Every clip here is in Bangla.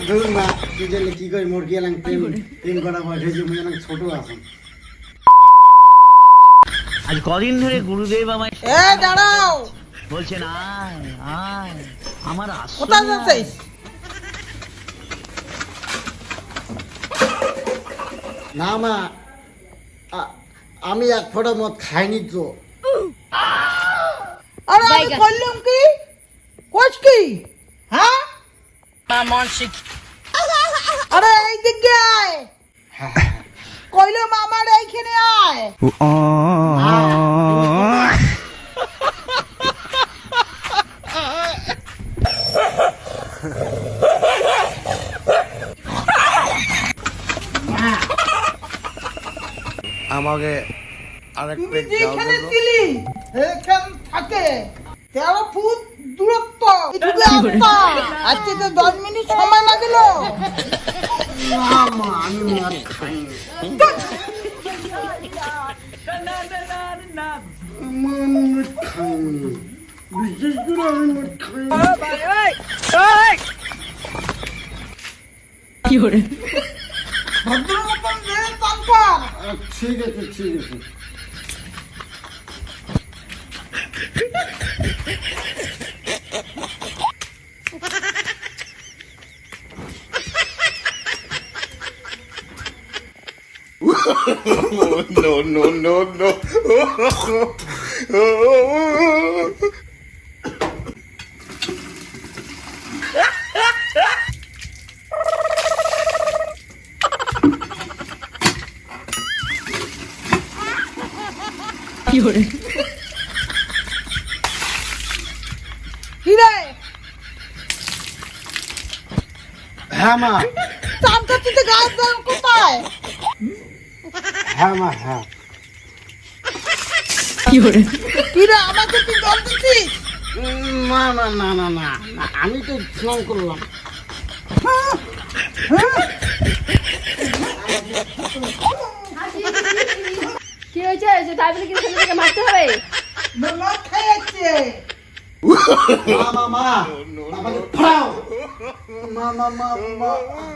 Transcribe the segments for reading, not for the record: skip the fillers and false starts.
ধরুন না তুই যে কি করে মুরগি এলাম প্রেম প্রেম করা বয়স হয়েছে মুই এলাম ছোট আছেন। আজ কদিন ধরে গুরুদেব আমায় দাঁড়াও, বলছেন আয় আয় আমার কোথায় যাচ্ছিস? না মা, আমি এক ফোঁটা মদ খাইনি তো। আরে আমি করলাম কি? কোচ কি? হ্যাঁ আরে এই দিকে আয়, কইলাম আমার এইখানে আয়। আমাকে আরেক তুমি পেট ডাল যেখানে দেবো। ছিলি এখান থাকে 13 ফুট দূরত্ব এটুকু আসতা। আজকে তো 10 মিনিট সময় লাগলো। না মা, আমি মদ খাইনি। মা, আমি মদ খাইনি, বিশেষ করে আমি মদ খাইনি। ভদ্র মতন যে তারপর ঠিক আছে ঠিক আছে। No, no, no, no. কি রে হ্যাঁ মা, চামটা তুই গাছ দাম কোথায়? হ্যাঁ মা, হ্যাঁ। কি রে আমাকে তুই জল দিছিস? না না না না না না, আমি তো স্নান করলাম। কি হয়েছে যে তাই বলে কি ছেলেটাকে মারতে হবে? মদ খাইছে। মা মা মা, বাবাকে ফাড়াও। মা মা মা মা,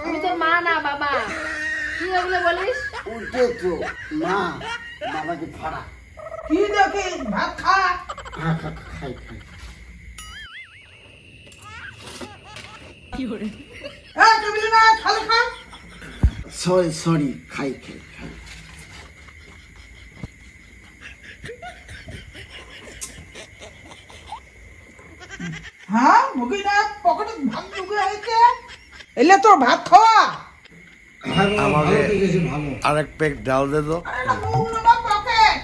আমি তোর মা না বাবা। কি এগুলো বলিস? উঠে তো মা, বাবাকে ফাড়া। কি দেখিস? ভাত খা। হ্যাঁ খাই খাই। তুমি না খালি খা। সরি সরি, খাই খাই খাই। হ্যাঁ মুখি না পকেটে ভাত ঢুকে হয়েছে। এলে তোর ভাত খাওয়া। হ্যাঁ বাবা, আমাকে ভালো তো গেছে, ভালো। আরেক পেট ডাল দে তো। আরে মুখ না পকেট।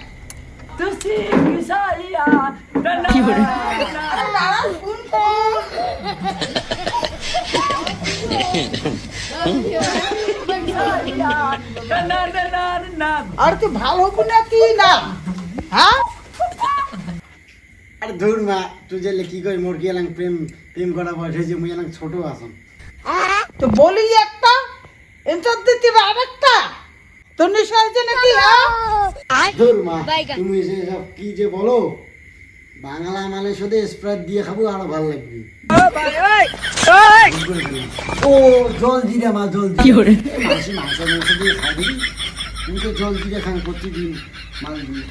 আরে নানা শুন তো। আর কি ভালো হবো না কি না? হ্যাঁ আরে ধরুন মা, তুই যে কি করে মুরগি এলাম প্রেম প্রেম করা বয়স হয়েছে মুই এলাম ছোট আছেন। তো বলি একটা এন্টার দিতে আরেকটা তোর নেশা হয়েছে নাকি? হ্যাঁ ধরুন মা, তুমি যে সব কি যে বলো, বাংলা মানে শুধু স্প্রাইট দিয়ে খাবো আরো ভালো লাগবে। ও জল জিরা মা, জল জিরা মাসি মাংস মাংস দিয়ে খাই দিবি, তুমি তো জল জিরা খান প্রতিদিন মাল দিয়ে।